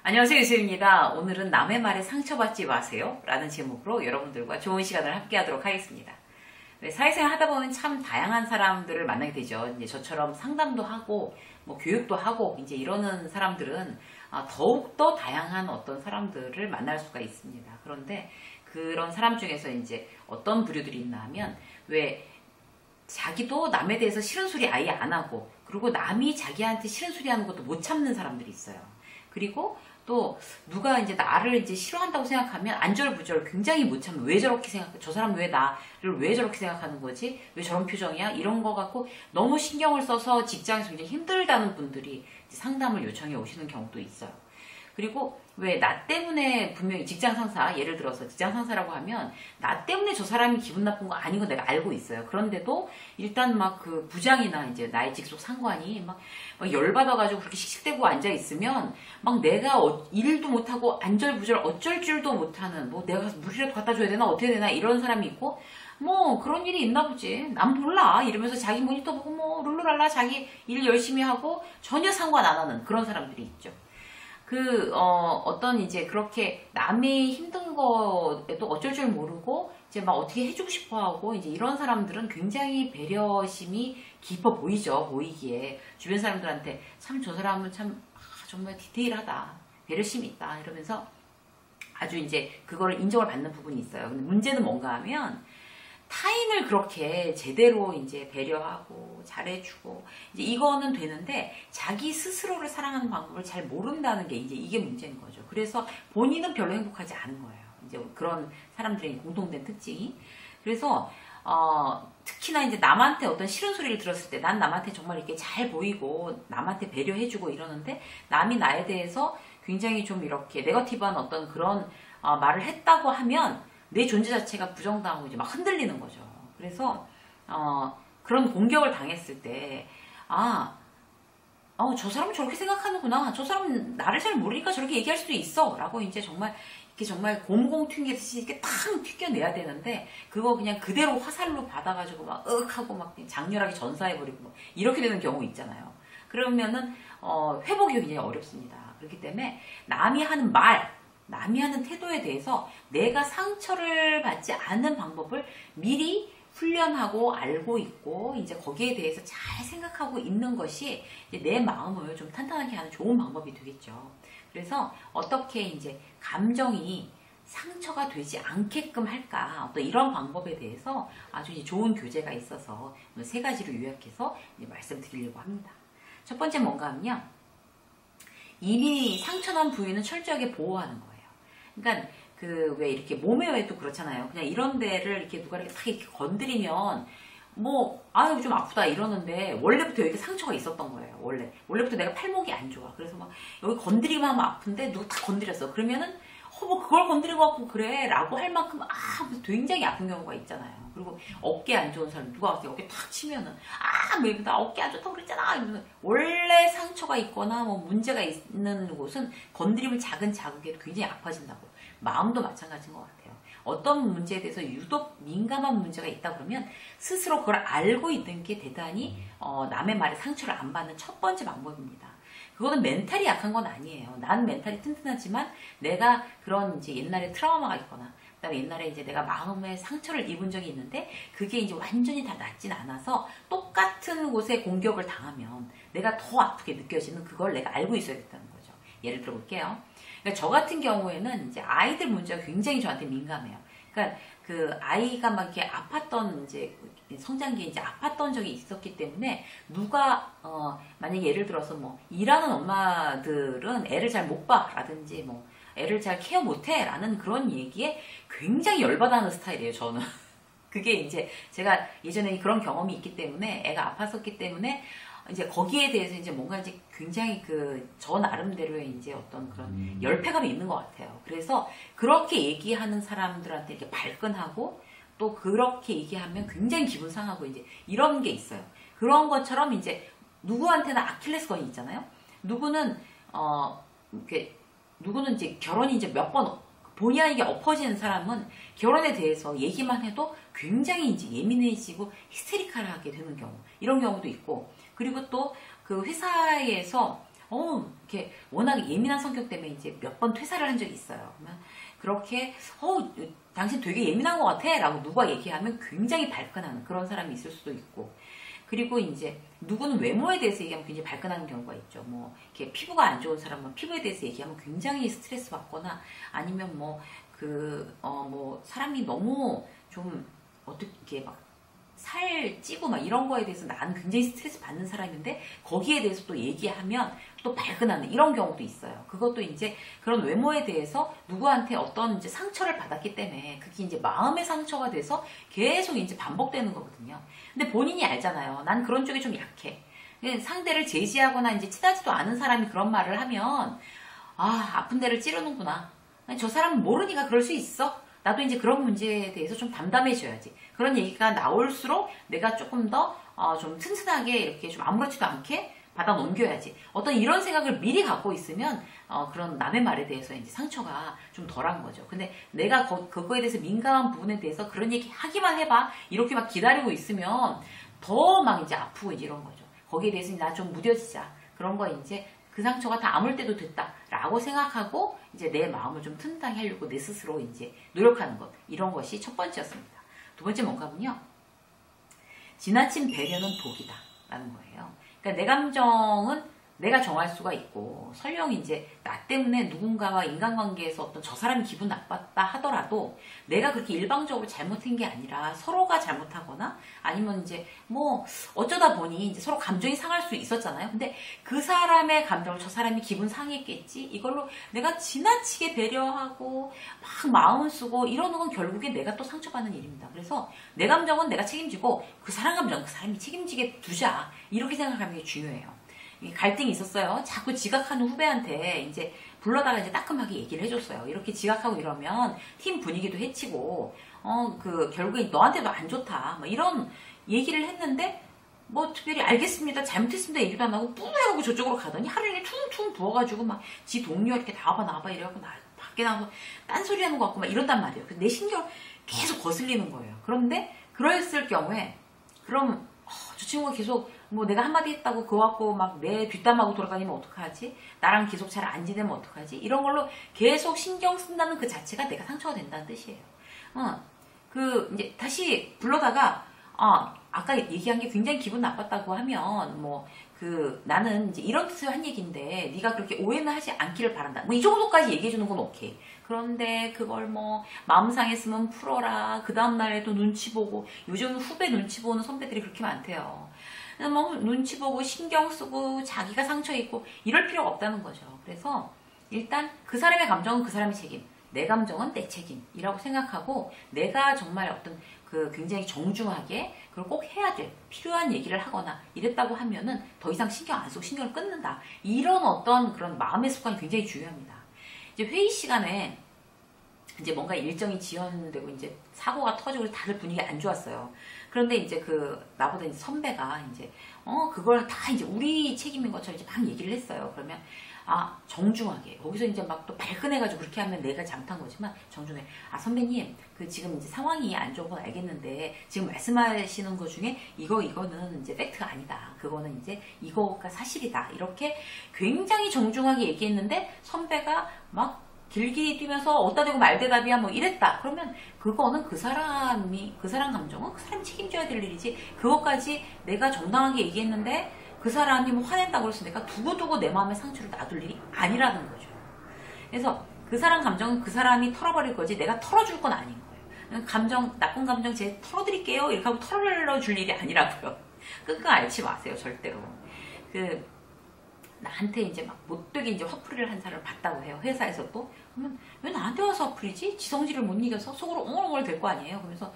안녕하세요, 유수입니다. 오늘은 남의 말에 상처받지 마세요 라는 제목으로 여러분들과 좋은 시간을 함께 하도록 하겠습니다. 네, 사회생활 하다 보면 참 다양한 사람들을 만나게 되죠. 이제 저처럼 상담도 하고 뭐 교육도 하고 이제 이러는 사람들은 더욱더 다양한 어떤 사람들을 만날 수가 있습니다. 그런데 그런 사람 중에서 이제 어떤 부류들이 있나 하면 왜 자기도 남에 대해서 싫은 소리 아예 안 하고, 그리고 남이 자기한테 싫은 소리 하는 것도 못 참는 사람들이 있어요. 그리고 또 누가 이제 나를 이제 싫어한다고 생각하면 안절부절 굉장히 못 참는, 왜 저렇게 생각해? 저 사람 왜 나를 왜 저렇게 생각하는 거지? 왜 저런 표정이야? 이런 거 갖고 너무 신경을 써서 직장에서 굉장히 힘들다는 분들이 상담을 요청해 오시는 경우도 있어요. 그리고 왜 나 때문에 분명히 직장 상사, 예를 들어서 직장 상사라고 하면 나 때문에 저 사람이 기분 나쁜 거 아닌 거 내가 알고 있어요. 그런데도 일단 막 그 부장이나 이제 나의 직속 상관이 막 열받아가지고 그렇게 씩씩대고 앉아 있으면 막 내가 일도 못하고 안절부절 어쩔 줄도 못하는, 뭐 내가 물이라도 갖다 줘야 되나 어떻게 되나 이런 사람이 있고, 뭐 그런 일이 있나 보지 난 몰라 이러면서 자기 모니터 보고 뭐 룰루랄라 자기 일 열심히 하고 전혀 상관 안 하는 그런 사람들이 있죠. 어떤 이제 그렇게 남이 힘든 거에도 어쩔 줄 모르고 이제 막 어떻게 해주고 싶어 하고 이제 이런 사람들은 굉장히 배려심이 깊어 보이죠. 보이기에 주변 사람들한테 참 저 사람은 참 정말 디테일하다, 배려심이 있다 이러면서 아주 이제 그거를 인정을 받는 부분이 있어요. 근데 문제는 뭔가 하면 타인을 그렇게 제대로 이제 배려하고 잘해주고 이제 이거는 되는데 자기 스스로를 사랑하는 방법을 잘 모른다는 게 이제 이게 문제인 거죠. 그래서 본인은 별로 행복하지 않은 거예요. 이제 그런 사람들의 공통된 특징이. 그래서 특히나 이제 남한테 어떤 싫은 소리를 들었을 때 난 남한테 정말 이렇게 잘 보이고 남한테 배려해주고 이러는데 남이 나에 대해서 굉장히 좀 이렇게 네거티브한 어떤 그런 말을 했다고 하면 내 존재 자체가 부정당하고 이제 막 흔들리는 거죠. 그래서 그런 공격을 당했을 때 저 사람은 저렇게 생각하는구나. 저 사람은 나를 잘 모르니까 저렇게 얘기할 수도 있어. 라고 이제 정말 이렇게 정말 곰공 튕기듯이 이렇게 탁 튕겨내야 되는데 그거 그냥 그대로 화살로 받아가지고 막 하고 막 장렬하게 전사해버리고 뭐 이렇게 되는 경우 있잖아요. 그러면은 회복이 굉장히 어렵습니다. 그렇기 때문에 남이 하는 태도에 대해서 내가 상처를 받지 않는 방법을 미리 훈련하고 알고 있고 이제 거기에 대해서 잘 생각하고 있는 것이 이제 내 마음을 좀 탄탄하게 하는 좋은 방법이 되겠죠. 그래서 어떻게 이제 감정이 상처가 되지 않게끔 할까, 또 이런 방법에 대해서 아주 이제 좋은 교재가 있어서 오늘 3가지로 요약해서 이제 말씀드리려고 합니다. 첫 번째 뭔가 하면요, 이미 상처난 부위는 철저하게 보호하는 거예요. 그러니까 왜 이렇게 몸에 왜도 그렇잖아요. 그냥 이런 데를 이렇게 누가 이렇게 탁 이렇게 건드리면 뭐 아유 좀 아프다 이러는데 원래부터 여기 상처가 있었던 거예요. 원래부터 내가 팔목이 안 좋아. 그래서 막 여기 건드리기만 하면 아픈데 누가 탁 건드렸어. 그러면은 뭐 그걸 건드린 것 같고 그래 라고 할 만큼 굉장히 아픈 경우가 있잖아요. 그리고 어깨 안 좋은 사람 누가 와서 어깨 탁 치면은 뭐 나 어깨 안 좋다고 그랬잖아 이러면, 원래 상처가 있거나 뭐 문제가 있는 곳은 건드림을 작은 자극에도 굉장히 아파진다고. 마음도 마찬가지인 것 같아요. 어떤 문제에 대해서 유독 민감한 문제가 있다 그러면 스스로 그걸 알고 있는 게 대단히 남의 말에 상처를 안 받는 첫 번째 방법입니다. 그거는 멘탈이 약한 건 아니에요. 난 멘탈이 튼튼하지만 내가 그런 이제 옛날에 트라우마가 있거나 그다음에 옛날에 이제 내가 마음에 상처를 입은 적이 있는데 그게 이제 완전히 다 낫진 않아서 똑같은 곳에 공격을 당하면 내가 더 아프게 느껴지는 그걸 내가 알고 있어야겠다는 거죠. 예를 들어 볼게요. 그러니까 저 같은 경우에는 이제 아이들 문제가 굉장히 저한테 민감해요. 그러니까 그 아이가 막 이렇게 아팠던 이제 성장기에 이제 아팠던 적이 있었기 때문에 누가 만약에 예를 들어서 뭐 일하는 엄마들은 애를 잘 못 봐라든지 뭐 애를 잘 케어 못해 라는 그런 얘기에 굉장히 열받아하는 스타일이에요. 저는 그게 이제 제가 예전에 그런 경험이 있기 때문에 애가 아팠었기 때문에 이제 거기에 대해서 이제 뭔가 이제 굉장히 저 나름대로의 이제 어떤 그런 열패감이 있는 것 같아요. 그래서 그렇게 얘기하는 사람들한테 이렇게 발끈하고 또 그렇게 얘기하면 굉장히 기분 상하고 이제 이런 게 있어요. 그런 것처럼 이제 누구한테나 아킬레스건이 있잖아요. 누구는 이제 결혼이 이제 몇 번 본의 아니게 엎어지는 사람은 결혼에 대해서 얘기만 해도 굉장히 이제 예민해지고 히스테리컬하게 되는 경우, 이런 경우도 있고, 그리고 또 그 회사에서 이렇게 워낙 예민한 성격 때문에 이제 몇 번 퇴사를 한 적이 있어요. 그러면 그렇게, 당신 되게 예민한 것 같아. 라고 누가 얘기하면 굉장히 발끈하는 그런 사람이 있을 수도 있고. 그리고 이제 누구는 외모에 대해서 얘기하면 굉장히 발끈하는 경우가 있죠. 뭐, 이렇게 피부가 안 좋은 사람은 피부에 대해서 얘기하면 굉장히 스트레스 받거나 아니면 사람이 너무 좀, 어떻게 막, 살 찌고 막 이런 거에 대해서 나는 굉장히 스트레스 받는 사람인데 거기에 대해서 또 얘기하면 또 발끈하는 이런 경우도 있어요. 그것도 이제 그런 외모에 대해서 누구한테 어떤 이제 상처를 받았기 때문에 그게 이제 마음의 상처가 돼서 계속 이제 반복되는 거거든요. 근데 본인이 알잖아요. 난 그런 쪽이 좀 약해. 상대를 제지하거나 이제 친하지도 않은 사람이 그런 말을 하면 아픈 데를 찌르는구나. 저 사람은 모르니까 그럴 수 있어. 나도 이제 그런 문제에 대해서 좀 담담해져야지. 그런 얘기가 나올수록 내가 조금 더 좀 튼튼하게 이렇게 좀 아무렇지도 않게 받아 넘겨야지. 어떤 이런 생각을 미리 갖고 있으면 그런 남의 말에 대해서 이제 상처가 좀 덜한 거죠. 근데 내가 그거에 대해서 민감한 부분에 대해서 그런 얘기 하기만 해봐. 이렇게 막 기다리고 있으면 더 막 이제 아프고 이제 이런 거죠. 거기에 대해서 나 좀 무뎌지자. 그런 거 이제 그 상처가 다 아물 때도 됐다라고 생각하고 이제 내 마음을 좀 튼튼하게 하려고 내 스스로 이제 노력하는 것. 이런 것이 첫 번째였습니다. 두 번째 뭔가면요. 지나친 배려는 독이다 라는 거예요. 그러니까 내 감정은 내가 정할 수가 있고 설령 이제 나 때문에 누군가와 인간관계에서 어떤 저 사람이 기분 나빴다 하더라도 내가 그렇게 일방적으로 잘못한 게 아니라 서로가 잘못하거나 아니면 이제 뭐 어쩌다 보니 이제 서로 감정이 상할 수 있었잖아요. 근데 그 사람의 감정을 저 사람이 기분 상했겠지 이걸로 내가 지나치게 배려하고 막 마음을 쓰고 이러는 건 결국에 내가 또 상처받는 일입니다. 그래서 내 감정은 내가 책임지고 그 사람 감정은 그 사람이 책임지게 두자 이렇게 생각하는 게 중요해요. 갈등이 있었어요. 자꾸 지각하는 후배한테 이제 불러다가 이제 따끔하게 얘기를 해줬어요. 이렇게 지각하고 이러면 팀 분위기도 해치고, 결국에 너한테도 안 좋다. 뭐 이런 얘기를 했는데, 뭐 특별히 알겠습니다. 잘못했습니다. 얘기도 안 하고 뿌해하고 저쪽으로 가더니 하루 종일 퉁퉁 부어가지고 막 지 동료 이렇게 나와봐 이래갖고 나 밖에 나가서 딴소리 하는 것 같고 막 이런단 말이에요. 내 신경 계속 거슬리는 거예요. 그런데 그랬을 경우에, 그럼 저 친구가 계속 뭐 내가 한마디 했다고 그거 갖고 막 내 뒷담하고 돌아다니면 어떡하지? 나랑 계속 잘 안 지내면 어떡하지? 이런 걸로 계속 신경 쓴다는 그 자체가 내가 상처가 된다는 뜻이에요. 이제 다시 불러다가 아까 얘기한 게 굉장히 기분 나빴다고 하면 나는 이제 이런 뜻을 한 얘기인데 네가 그렇게 오해는 하지 않기를 바란다. 뭐 이 정도까지 얘기해 주는 건 오케이. 그런데 그걸 마음 상했으면 풀어라. 그 다음날에도 눈치 보고 요즘 후배 눈치 보는 선배들이 그렇게 많대요. 눈치 보고 신경 쓰고 자기가 상처 있고 이럴 필요가 없다는 거죠. 그래서 일단 그 사람의 감정은 그 사람의 책임, 내 감정은 내 책임이라고 생각하고 내가 정말 어떤 굉장히 정중하게 그걸 꼭 해야 될 필요한 얘기를 하거나 이랬다고 하면은 더 이상 신경 안 쓰고 신경을 끊는다. 이런 어떤 그런 마음의 습관이 굉장히 중요합니다. 이제 회의 시간에 이제 뭔가 일정이 지연되고 이제 사고가 터지고 다들 분위기가 안 좋았어요. 그런데 이제 나보다 이제 선배가 이제 그걸 다 이제 우리 책임인 것처럼 이제 막 얘기를 했어요. 그러면 정중하게 거기서 이제 막 또 발끈해가지고 그렇게 하면 내가 잘못한 거지만 정중하게 선배님 지금 이제 상황이 안 좋은 건 알겠는데 지금 말씀하시는 것 중에 이거는 이제 팩트가 아니다. 그거는 이제 이거가 사실이다. 이렇게 굉장히 정중하게 얘기했는데 선배가 막 길게 뛰면서 어디다 대고 말대답이야 뭐 이랬다. 그러면 그거는 그 사람 감정은 그 사람이 책임져야 될 일이지. 그것까지 내가 정당하게 얘기했는데 그 사람이 화낸다고 해서 내가 두고두고 내 마음의 상처를 놔둘 일이 아니라는 거죠. 그래서 그 사람 감정은 그 사람이 털어버릴 거지 내가 털어줄 건 아닌 거예요. 나쁜 감정 제 털어드릴게요. 이렇게 하고 털어줄 일이 아니라고요. 끙끙 앓지 마세요. 절대로. 나한테 이제 막 못되게 이제 화풀이를 한 사람을 봤다고 해요. 회사에서도. 그러면 왜 나한테 와서 화풀이지? 지성질을 못 이겨서 속으로 엉얼엉얼 될 거 아니에요. 그러면서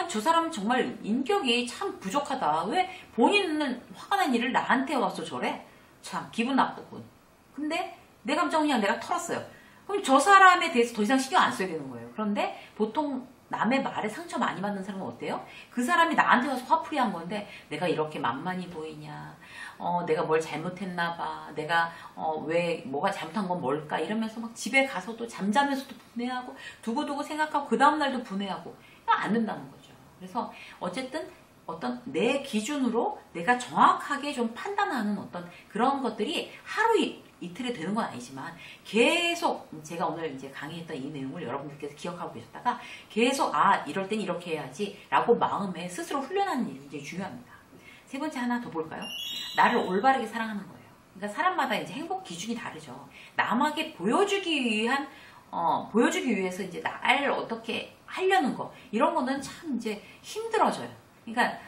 저 사람은 정말 인격이 참 부족하다. 왜 본인은 화가 난 일을 나한테 와서 저래? 참 기분 나쁘군. 근데 내 감정은 그냥 내가 털었어요. 그럼 저 사람에 대해서 더 이상 신경 안 써야 되는 거예요. 그런데 보통 남의 말에 상처 많이 받는 사람은 어때요? 그 사람이 나한테 와서 화풀이 한 건데 내가 이렇게 만만히 보이냐, 내가 뭘 잘못했나 봐, 내가 왜 뭐가 잘못한 건 뭘까 이러면서 막 집에 가서도 잠자면서도 분해하고 두고두고 생각하고 그 다음날도 분해하고 안 된다는 거죠. 그래서 어쨌든 어떤 내 기준으로 내가 정확하게 좀 판단하는 어떤 그런 것들이 하루 이틀에 되는 건 아니지만 계속 제가 오늘 이제 강의했던 이 내용을 여러분들께서 기억하고 계셨다가 계속 이럴 땐 이렇게 해야지 라고 마음에 스스로 훈련하는 일이 굉장히 중요합니다. 세 번째 하나 더 볼까요? 나를 올바르게 사랑하는 거예요. 그러니까 사람마다 이제 행복 기준이 다르죠. 남에게 보여주기 위해서 이제 나를 어떻게 하려는 거 이런 거는 참 이제 힘들어져요. 그러니까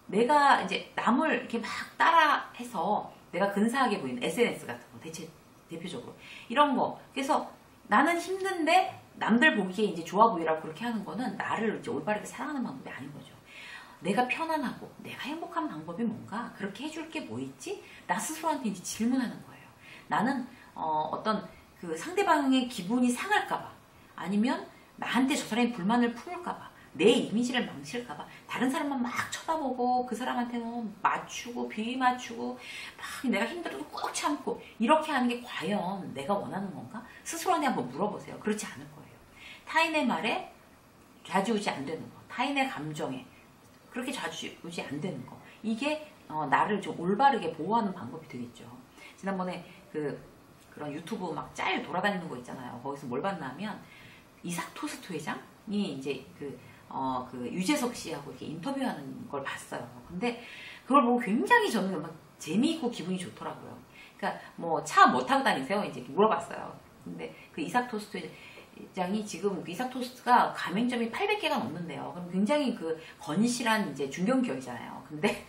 내가 이제 남을 이렇게 막 따라해서 내가 근사하게 보이는 SNS 같은 거 대표적으로 이런 거. 그래서 나는 힘든데 남들 보기에 이제 좋아 보이라고 그렇게 하는 거는 나를 이제 올바르게 사랑하는 방법이 아닌 거죠. 내가 편안하고 내가 행복한 방법이 뭔가 그렇게 해줄 게 뭐 있지? 나 스스로한테 이제 질문하는 거예요. 나는 어떤 그 상대방의 기분이 상할까봐 아니면 나한테 저 사람이 불만을 품을까봐 내 이미지를 망칠까봐 다른 사람만 막 쳐다보고 그 사람한테 뭐 맞추고 비위 맞추고 막 내가 힘들어도 꾹 참고 이렇게 하는 게 과연 내가 원하는 건가? 스스로한테 한번 물어보세요. 그렇지 않을 거예요. 타인의 말에 좌지우지 안 되는 거, 타인의 감정에 그렇게 좌지우지 안 되는 거, 이게 나를 좀 올바르게 보호하는 방법이 되겠죠. 지난번에 그런 유튜브 막 짤 돌아다니는 거 있잖아요. 거기서 뭘 봤냐면 이삭 토스트 회장이 이제 그 유재석 씨하고 이렇게 인터뷰하는 걸 봤어요. 근데 그걸 보고 굉장히 저는 막 재미있고 기분이 좋더라고요. 그러니까 뭐 차 뭐 타고 다니세요? 이제 물어봤어요. 근데 그 이삭 토스트 회장이 지금 그 이삭 토스트가 가맹점이 800개가 넘는데요. 그럼 굉장히 그 건실한 이제 중견기업이잖아요. 근데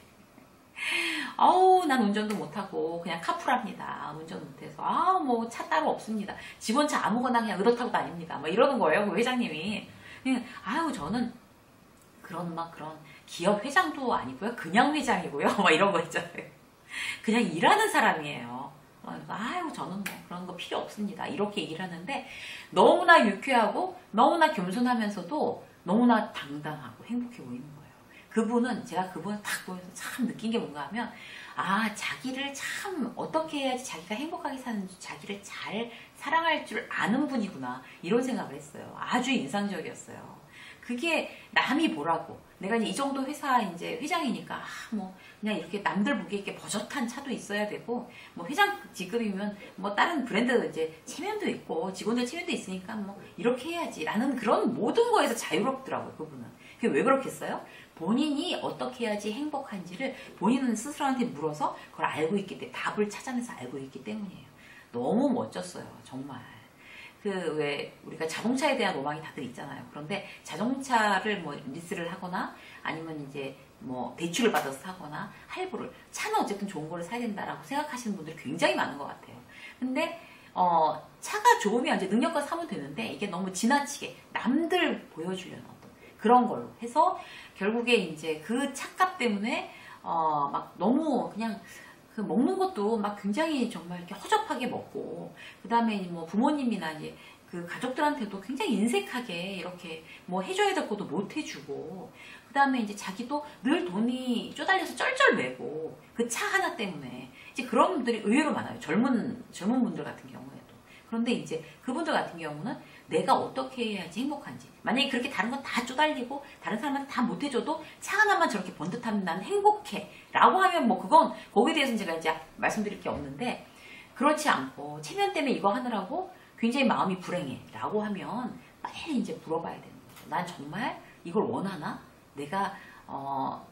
난 운전도 못하고 그냥 카풀합니다. 운전 못해서 뭐 차 따로 없습니다. 직원차 아무거나 그냥 의도 타고 다닙니다. 막 이러는 거예요. 그 회장님이. 저는 그런 기업 회장도 아니고요. 그냥 회장이고요. 막 이런 거 있잖아요. 그냥 일하는 사람이에요. 저는 뭐 그런 거 필요 없습니다. 이렇게 얘기를 하는데 너무나 유쾌하고 너무나 겸손하면서도 너무나 당당하고 행복해 보이는 거예요. 제가 그분을 딱 보면서 참 느낀 게 뭔가 하면 자기를 참 어떻게 해야지 자기가 행복하게 사는지 자기를 잘 사랑할 줄 아는 분이구나 이런 생각을 했어요. 아주 인상적이었어요. 그게 남이 뭐라고 내가 이제 이 정도 회사 이제 회장이니까 뭐 그냥 이렇게 남들 보기에 이렇게 버젓한 차도 있어야 되고 뭐 회장 직급이면 뭐 다른 브랜드 이제 체면도 있고 직원들 체면도 있으니까 뭐 이렇게 해야지라는 그런 모든 거에서 자유롭더라고요. 그분은. 그게 왜 그렇겠어요? 본인이 어떻게 해야지 행복한지를 본인은 스스로한테 물어서 그걸 알고 있기 때문에 답을 찾아내서 알고 있기 때문이에요. 너무 멋졌어요. 정말. 왜 우리가 자동차에 대한 로망이 다들 있잖아요. 그런데 자동차를 뭐 리스를 하거나 아니면 이제 뭐 대출을 받아서 사거나 할부를 차는 어쨌든 좋은 거를 사야 된다라고 생각하시는 분들이 굉장히 많은 것 같아요. 근데 차가 좋으면 이제 능력껏 사면 되는데 이게 너무 지나치게 남들 보여주려는 어떤 그런 걸로 해서 결국에 이제 그 차값 때문에 막 너무 그냥 그 먹는 것도 막 굉장히 정말 이렇게 허접하게 먹고 그 다음에 뭐 부모님이나 이제 그 가족들한테도 굉장히 인색하게 이렇게 뭐 해줘야 될 것도 못 해주고 그 다음에 이제 자기도 늘 돈이 쪼달려서 쩔쩔매고 그 차 하나 때문에 이제 그런 분들이 의외로 많아요. 젊은 분들 같은 경우에도. 그런데 이제 그분들 같은 경우는 내가 어떻게 해야지 행복한지 만약에 그렇게 다른 건 다 쪼달리고 다른 사람한테 다 못해줘도 차 하나만 저렇게 번듯하면 난 행복해 라고 하면 뭐 그건 거기에 대해서는 제가 이제 말씀드릴 게 없는데 그렇지 않고 체면 때문에 이거 하느라고 굉장히 마음이 불행해 라고 하면 빨리 이제 물어봐야 되는 거죠. 난 정말 이걸 원하나? 내가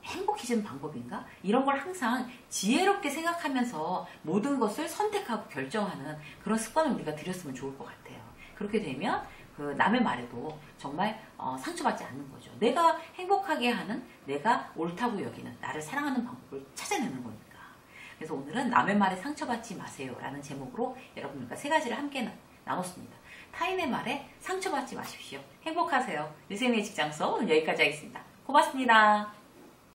행복해지는 방법인가? 이런 걸 항상 지혜롭게 생각하면서 모든 것을 선택하고 결정하는 그런 습관을 우리가 들였으면 좋을 것 같아요. 그렇게 되면 그 남의 말에도 정말 상처받지 않는 거죠. 내가 행복하게 하는 내가 옳다고 여기는 나를 사랑하는 방법을 찾아내는 거니까. 그래서 오늘은 남의 말에 상처받지 마세요 라는 제목으로 여러분들과 세 가지를 함께 나눴습니다. 타인의 말에 상처받지 마십시오. 행복하세요. 유세미의 직장서 오늘 여기까지 하겠습니다. 고맙습니다.